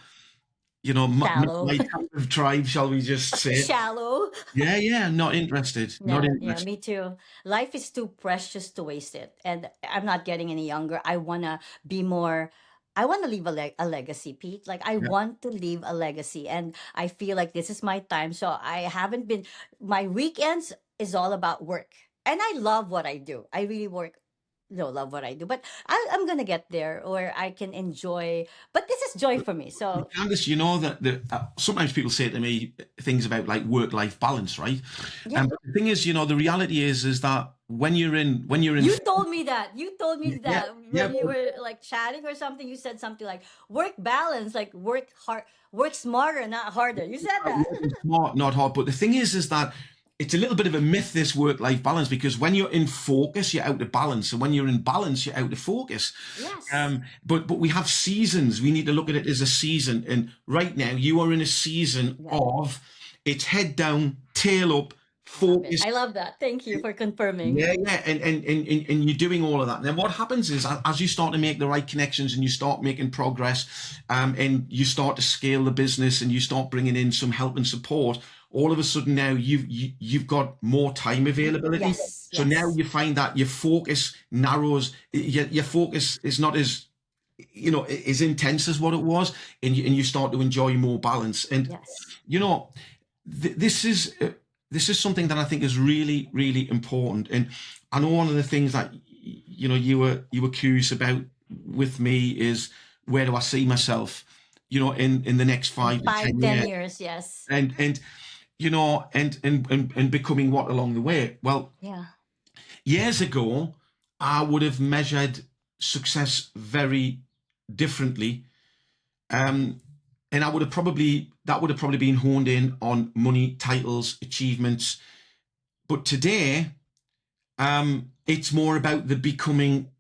[SPEAKER 1] shallow.
[SPEAKER 2] my type of tribe, shall we just say.
[SPEAKER 1] Shallow.
[SPEAKER 2] Yeah, not interested, not
[SPEAKER 1] Yeah, yeah,
[SPEAKER 2] interested.
[SPEAKER 1] me too. Life is too precious to waste it. And I'm not getting any younger. I want to be more, I want to leave a legacy, Pete. Like, I
[SPEAKER 2] Yeah.
[SPEAKER 1] want to leave a legacy. And I feel like this is my time. So I haven't been, my weekends is all about work. And I love what I do. I really work, no, love what I do. But I'm going to get there, or I can enjoy. But this is joy for me. So,
[SPEAKER 2] Candice, you know that sometimes people say to me things about like work-life balance, right?
[SPEAKER 1] yeah.
[SPEAKER 2] But the thing is, the reality is that when you're in
[SPEAKER 1] You told me that. You told me
[SPEAKER 2] yeah,
[SPEAKER 1] that
[SPEAKER 2] yeah,
[SPEAKER 1] when you were like chatting or something. You said something like work balance, like work hard, work smarter, not harder. You said that.
[SPEAKER 2] working smart, not hard. But the thing is that it's a little bit of a myth, this work-life balance, because when you're in focus, you're out of balance, and when you're in balance, you're out of focus.
[SPEAKER 1] Yes.
[SPEAKER 2] But we have seasons. We need to look at it as a season, and right now you are in a season
[SPEAKER 1] Yeah.
[SPEAKER 2] of it's head down, tail up,
[SPEAKER 1] Love it.
[SPEAKER 2] focus.
[SPEAKER 1] I love that. Thank you for confirming.
[SPEAKER 2] Yeah, and you're doing all of that. And then what happens is, as you start to make the right connections and you start making progress, and you start to scale the business and you start bringing in some help and support, all of a sudden now you've got more time availability.
[SPEAKER 1] Yes.
[SPEAKER 2] So now
[SPEAKER 1] Yes.
[SPEAKER 2] you find that your focus narrows. Your focus is not as intense as what it was, and you start to enjoy more balance. And
[SPEAKER 1] Yes.
[SPEAKER 2] you know, this is something that I think is really, really important. And I know one of the things that you were curious about with me is, where do I see myself, in the next
[SPEAKER 1] In 5, 10
[SPEAKER 2] 5 to 10 years,
[SPEAKER 1] years. Yes.
[SPEAKER 2] and becoming what along the way. Well,
[SPEAKER 1] Yeah.
[SPEAKER 2] years ago, I would have measured success very differently. And that would have probably been honed in on money, titles, achievements. But today, it's more about the becoming.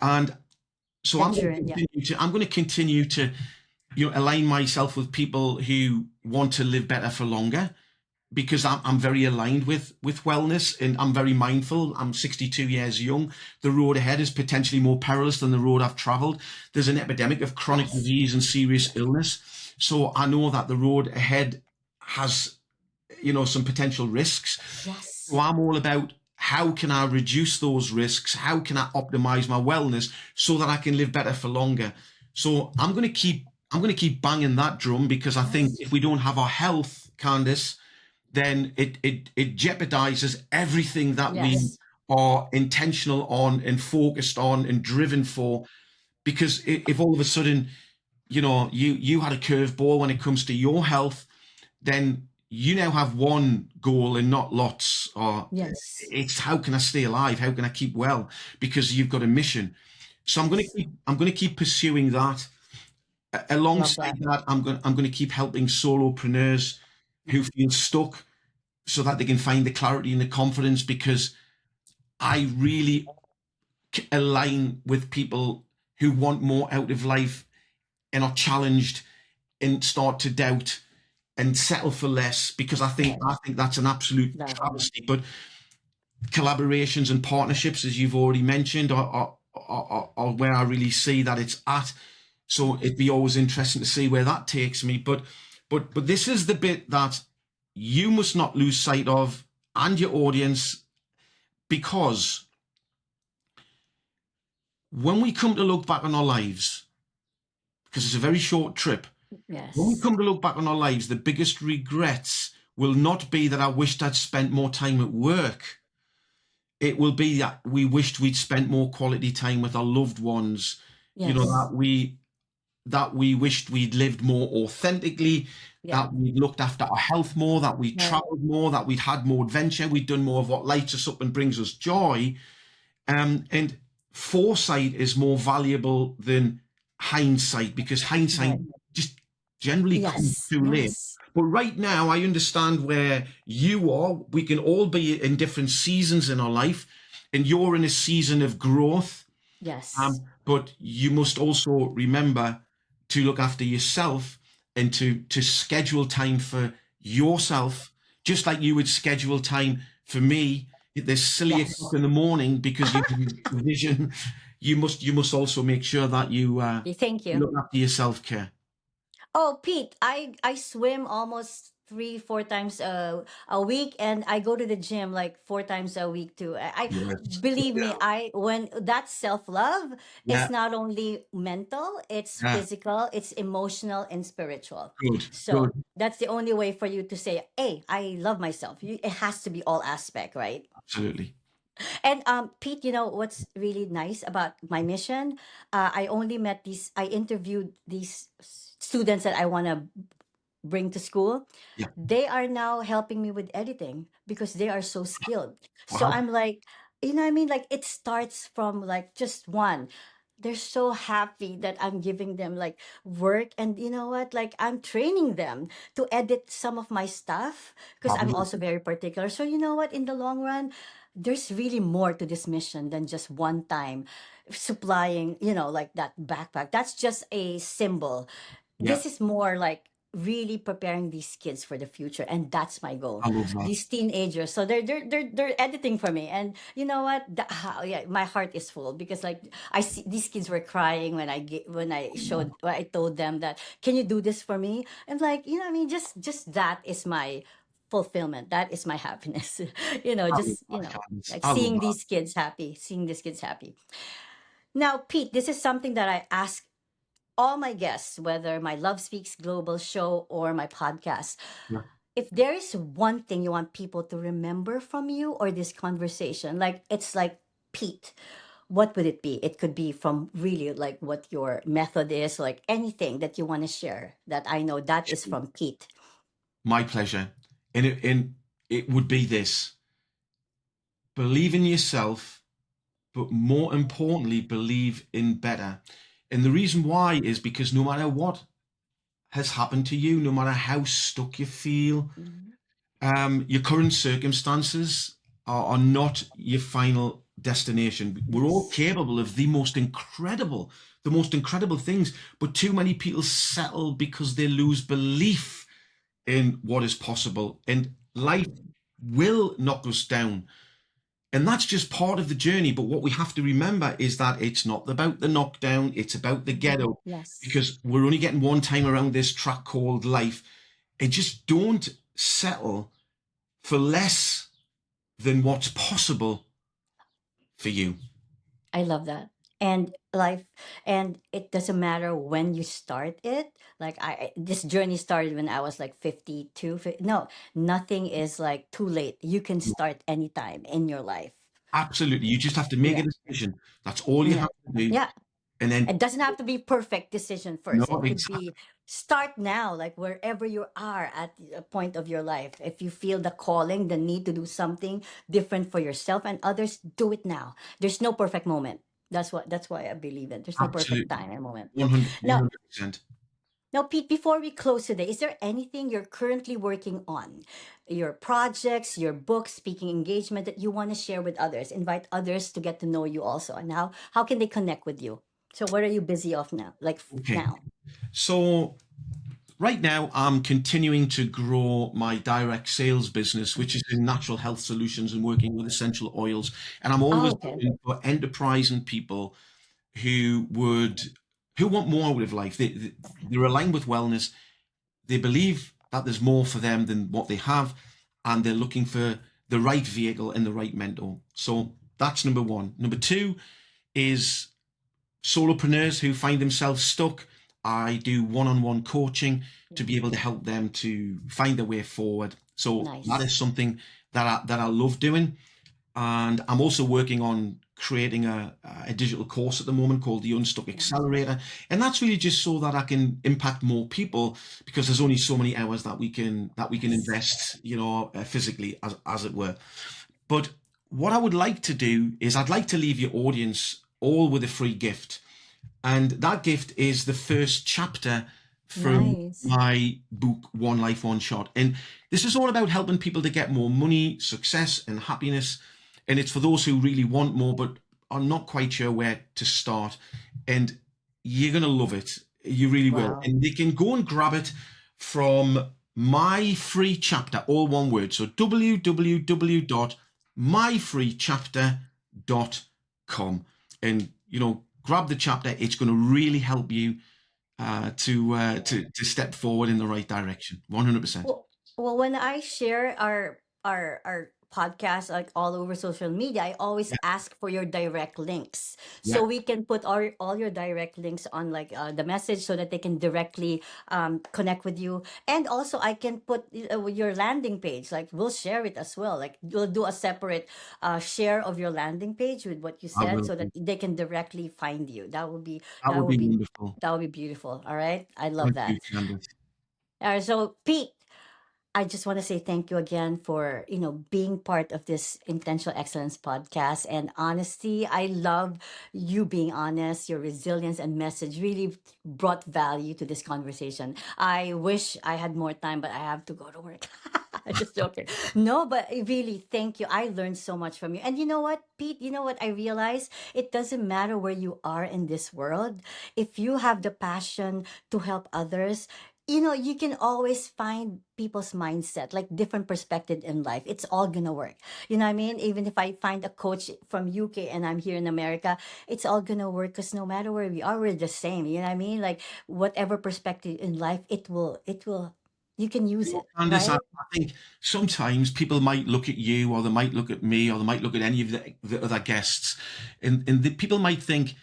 [SPEAKER 2] And so
[SPEAKER 1] The journey. Yeah.
[SPEAKER 2] I'm going to continue to align myself with people who want to live better for longer, because I'm very aligned with wellness, and I'm very mindful. I'm 62 years young. The road ahead is potentially more perilous than the road I've traveled. There's an epidemic of chronic
[SPEAKER 1] Yes.
[SPEAKER 2] disease and serious illness. So I know that the road ahead has, some potential risks.
[SPEAKER 1] Yes.
[SPEAKER 2] So I'm all about, how can I reduce those risks? How can I optimize my wellness so that I can live better for longer? So I'm going to keep banging that drum, because I think
[SPEAKER 1] Yes.
[SPEAKER 2] if we don't have our health, Candice, then it jeopardizes everything that we
[SPEAKER 1] Yes.
[SPEAKER 2] are intentional on and focused on and driven for. Because if all of a sudden, you had a curveball when it comes to your health, then you now have one goal and not lots. Or
[SPEAKER 1] Yes.
[SPEAKER 2] it's, how can I stay alive? How can I keep well? Because you've got a mission. So
[SPEAKER 1] Yes.
[SPEAKER 2] I'm going to keep pursuing that.
[SPEAKER 1] Love
[SPEAKER 2] Alongside
[SPEAKER 1] that.
[SPEAKER 2] that, I'm going to keep helping solopreneurs who feel stuck, so that they can find the clarity and the confidence, because I really align with people who want more out of life and are challenged and start to doubt and settle for less, because I think that's an absolute
[SPEAKER 1] Love it.
[SPEAKER 2] travesty. But collaborations and partnerships, as you've already mentioned, are where I really see that it's at. So it'd be always interesting to see where that takes me. But this is the bit that you must not lose sight of, and your audience, because when we come to look back on our lives, because it's a very short trip, when we
[SPEAKER 1] Yes.
[SPEAKER 2] come to look back on our lives, the biggest regrets will not be that I wished I'd spent more time at work. It will be that we wished we'd spent more quality time with our loved ones, you know,
[SPEAKER 1] Yes.
[SPEAKER 2] that we wished we'd lived more authentically,
[SPEAKER 1] Yeah.
[SPEAKER 2] that we'd looked after our health more, that we
[SPEAKER 1] Right.
[SPEAKER 2] traveled more, that we'd had more adventure, we'd done more of what lights us up and brings us joy. And foresight is more valuable than hindsight, because hindsight
[SPEAKER 1] Right.
[SPEAKER 2] just generally comes
[SPEAKER 1] Yes.
[SPEAKER 2] too late.
[SPEAKER 1] Yes.
[SPEAKER 2] But right now, I understand where you are. We can all be in different seasons in our life, and you're in a season of growth.
[SPEAKER 1] Yes.
[SPEAKER 2] But you must also remember to look after yourself and to schedule time for yourself, just like you would schedule time for me at this silly o'clock
[SPEAKER 1] Yes.
[SPEAKER 2] in the morning because you have a vision. You must also make sure that
[SPEAKER 1] Thank
[SPEAKER 2] you
[SPEAKER 1] you.
[SPEAKER 2] look after your self care.
[SPEAKER 1] Oh, Pete, I swim almost 3 4 times a week, and I go to the gym like 4 times a week too. I
[SPEAKER 2] Yes.
[SPEAKER 1] believe me, I when that self-love is
[SPEAKER 2] Yeah.
[SPEAKER 1] not only mental, it's
[SPEAKER 2] Yeah.
[SPEAKER 1] physical, it's emotional and spiritual.
[SPEAKER 2] Good. Good.
[SPEAKER 1] So that's the only way for you to say, "Hey, I love myself." It has to be all aspect, right?
[SPEAKER 2] Absolutely.
[SPEAKER 1] And Pete, you know what's really nice about my mission? I interviewed these students that I want to bring to school.
[SPEAKER 2] Yeah.
[SPEAKER 1] They are now helping me with editing because they are so skilled. So
[SPEAKER 2] Wow.
[SPEAKER 1] I'm like, you know what I mean? Like it starts from like just one. They're so happy that I'm giving them like work, and you know what? Like I'm training them to edit some of my stuff because I'm
[SPEAKER 2] Fabulous.
[SPEAKER 1] also very particular. So you know what? In the long run, there's really more to this mission than just one time supplying, like that backpack. That's just a symbol.
[SPEAKER 2] Yeah.
[SPEAKER 1] This is more like really preparing these kids for the future, and that's my goal.
[SPEAKER 2] I love that.
[SPEAKER 1] These teenagers, so they're editing for me, and you know what, yeah, my heart is full because like I see these kids were crying when I told them that, can you do this for me? And like, you know what I mean, just that is my fulfillment, that is my happiness.
[SPEAKER 2] I love
[SPEAKER 1] Just
[SPEAKER 2] that, Candice.
[SPEAKER 1] like
[SPEAKER 2] I love
[SPEAKER 1] seeing
[SPEAKER 2] that.
[SPEAKER 1] these kids happy, seeing these kids happy. Now, Pete, this is something that I ask all my guests, whether my Love Speaks Global show or my podcast.
[SPEAKER 2] Yeah.
[SPEAKER 1] If there is one thing you want people to remember from you or this conversation, like it's like, Pete, what would it be? It could be from really like what your method is, like anything that you want to share that I know that is from Pete.
[SPEAKER 2] My pleasure. And it would be this: believe in yourself, but more importantly, believe in better. And the reason why is because no matter what has happened to you, no matter how stuck you feel,
[SPEAKER 1] Mhm.
[SPEAKER 2] your current circumstances are not your final destination. We're all
[SPEAKER 1] Yes.
[SPEAKER 2] capable of the most incredible things, but too many people settle because they lose belief in what is possible. And life will knock us down. And that's just part of the journey. But what we have to remember is that it's not about the knockdown, it's about the
[SPEAKER 1] Mhm.
[SPEAKER 2] ghetto,
[SPEAKER 1] Yes.
[SPEAKER 2] because we're only getting one time around this track called life. And just don't settle for less than what's possible for you.
[SPEAKER 1] I love that. And life, and it doesn't matter when you start it. Like this journey started when I was like 52. No, nothing is like too late. You can start anytime in your life.
[SPEAKER 2] Absolutely. You just have to make a
[SPEAKER 1] Yeah.
[SPEAKER 2] decision. That's all you
[SPEAKER 1] Yeah.
[SPEAKER 2] have to do.
[SPEAKER 1] Yeah.
[SPEAKER 2] And then,
[SPEAKER 1] It doesn't have to be perfect decision
[SPEAKER 2] no,
[SPEAKER 1] first. It could
[SPEAKER 2] exactly.
[SPEAKER 1] be start now, like wherever you are at a point of your life. If you feel the calling, the need to do something different for yourself and others, do it now. There's no perfect moment. That's why I believe it. There's no perfect
[SPEAKER 2] Absolutely.
[SPEAKER 1] time and moment.
[SPEAKER 2] 100,
[SPEAKER 1] Now,
[SPEAKER 2] 100%.
[SPEAKER 1] now, Pete, before we close today, is there anything you're currently working on? Your projects, your books, speaking engagement that you want to share with others? Invite others to get to know you also. And how can they connect with you? So what are you busy off now? Like
[SPEAKER 2] Okay.
[SPEAKER 1] now?
[SPEAKER 2] So right now, I'm continuing to grow my direct sales business, which is in natural health solutions and working with essential oils. And I'm
[SPEAKER 1] Oh,
[SPEAKER 2] always
[SPEAKER 1] okay.
[SPEAKER 2] looking for enterprise and people who would who want more out of life. They're aligned with wellness. They believe that there's more for them than what they have, and they're looking for the right vehicle and the right mentor. So that's number one. Number two is solopreneurs who find themselves stuck. I do one-on-one coaching to
[SPEAKER 1] Yeah.
[SPEAKER 2] be able to help them to find their way forward. So that
[SPEAKER 1] Nice.
[SPEAKER 2] is something that I love doing. And I'm also working on creating a digital course at the moment called the Unstuck Accelerator, and that's really just so that I can impact more people, because there's only so many hours that we can
[SPEAKER 1] Yes.
[SPEAKER 2] invest, physically, as it were. But what I would like to do is I'd like to leave your audience all with a free gift. And that gift is the first chapter from
[SPEAKER 1] Nice.
[SPEAKER 2] my book, One Life, One Shot. And this is all about helping people to get more money, success, and happiness. And it's for those who really want more, but are not quite sure where to start. And you're going to love it. You really will.
[SPEAKER 1] Wow.
[SPEAKER 2] And they can go and grab it from my free chapter, all one word. So www.myfreechapter.com. And, grab the chapter. It's going to really help you to step forward in the right direction. 100%.
[SPEAKER 1] Well, when I share our podcast like all over social media, I always
[SPEAKER 2] Yeah,
[SPEAKER 1] ask for your direct links, so
[SPEAKER 2] yeah,
[SPEAKER 1] we can put all your direct links on like the message so that they can directly connect with you. And also I can put your landing page, like we'll share it as well, like we'll do a separate share of your landing page with what you
[SPEAKER 2] I
[SPEAKER 1] said,
[SPEAKER 2] will
[SPEAKER 1] so that
[SPEAKER 2] do.
[SPEAKER 1] they can directly find you. That would be
[SPEAKER 2] That
[SPEAKER 1] that
[SPEAKER 2] would
[SPEAKER 1] would
[SPEAKER 2] be
[SPEAKER 1] be
[SPEAKER 2] wonderful.
[SPEAKER 1] that would be beautiful. All right, I love
[SPEAKER 2] Thank you,
[SPEAKER 1] that.
[SPEAKER 2] Candice.
[SPEAKER 1] So Pete, I just want to say thank you again for, being part of this Intentional Excellence podcast. And honesty, I love you being honest. Your resilience and message really brought value to this conversation. I wish I had more time, but I have to go to work. I'm just joking. No, but really, thank you. I learned so much from you. And you know what, Pete? You know what I realized? It doesn't matter where you are in this world. If you have the passion to help others, you can always find people's mindset, like different perspective in life. It's all gonna work. You know what I mean? Even if I find a coach from UK and I'm here in America, it's all gonna work, because no matter where we are, we're the same. You know what I mean? Like whatever perspective in life, it will, you can use it,
[SPEAKER 2] Candice,
[SPEAKER 1] right?
[SPEAKER 2] I think sometimes people might look at you, or they might look at me, or they might look at any of the other guests, and the people might think,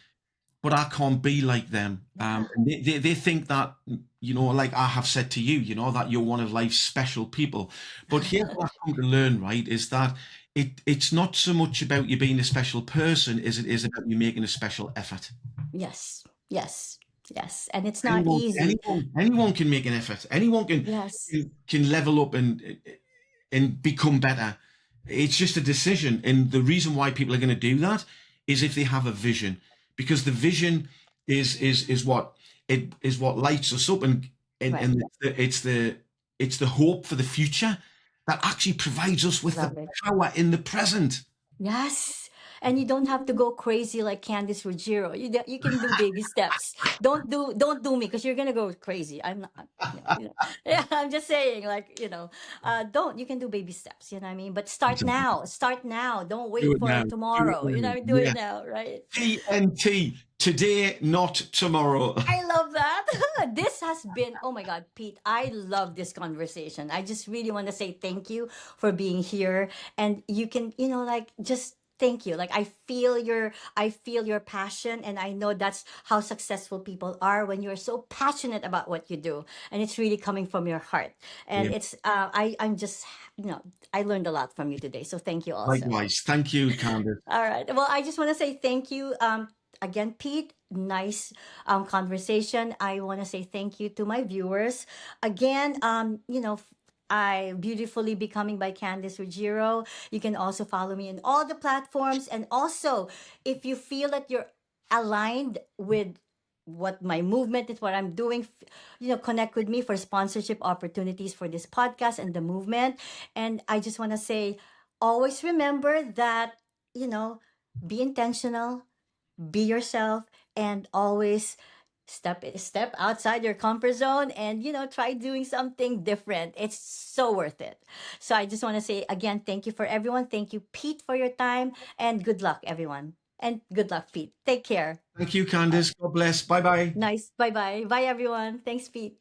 [SPEAKER 2] but I can't be like them.
[SPEAKER 1] Yeah.
[SPEAKER 2] And they think that, like I have said to you, that you're one of life's special people. But here's what I've come to learn, right, is that it's not so much about you being a special person as it is about you making a special effort.
[SPEAKER 1] Yes. Yes. Yes. And it's not
[SPEAKER 2] Anyone,
[SPEAKER 1] easy.
[SPEAKER 2] anyone can make an effort. Anyone can
[SPEAKER 1] Yes.
[SPEAKER 2] can level up and become better. It's just a decision. And the reason why people are going to do that is if they have a vision, because the vision is what lights us up,
[SPEAKER 1] Right.
[SPEAKER 2] and it's the hope for the future that actually provides us with the
[SPEAKER 1] Love it.
[SPEAKER 2] power in the present.
[SPEAKER 1] Yes. And you don't have to go crazy like Candice Ruggiero. You can do baby steps. Don't do me, because you're gonna go crazy. I'm not. Yeah, I'm just saying, like, don't. You can do baby steps. You know what I mean? But start
[SPEAKER 2] Exactly.
[SPEAKER 1] now. Start now. Don't
[SPEAKER 2] Do
[SPEAKER 1] wait
[SPEAKER 2] it
[SPEAKER 1] for
[SPEAKER 2] now. Do it
[SPEAKER 1] tomorrow. You know,
[SPEAKER 2] now.
[SPEAKER 1] what I mean? Do
[SPEAKER 2] Yeah.
[SPEAKER 1] it now, right?
[SPEAKER 2] TNT. Today, not tomorrow.
[SPEAKER 1] I love that. This has been, oh my God, Pete, I love this conversation. I just really want to say thank you for being here. And you can, like, just thank you. Like, I feel your passion, and I know that's how successful people are, when you're so passionate about what you do, and it's really coming from your heart. And
[SPEAKER 2] Yeah.
[SPEAKER 1] I'm just, I learned a lot from you today. So thank you also.
[SPEAKER 2] Likewise. Thank you, Candice.
[SPEAKER 1] All right. Well, I just want to say thank you. Again, Pete, nice conversation. I want to say thank you to my viewers. Again, I Beautifully Becoming by Candice Ruggiero. You can also follow me in all the platforms. And also, if you feel that you're aligned with what my movement is, what I'm doing, connect with me for sponsorship opportunities for this podcast and the movement. And I just want to say, always remember that, you know, be intentional, be yourself, and always step outside your comfort zone, and try doing something different. It's so worth it. So I just want to say again, thank you for everyone. Thank you, Pete, for your time, and good luck, everyone. And good luck, Pete. Take care.
[SPEAKER 2] Thank you,
[SPEAKER 1] Uh,
[SPEAKER 2] Candice. God bless. Bye bye.
[SPEAKER 1] Nice. Bye bye. Bye, everyone. Thanks, Pete.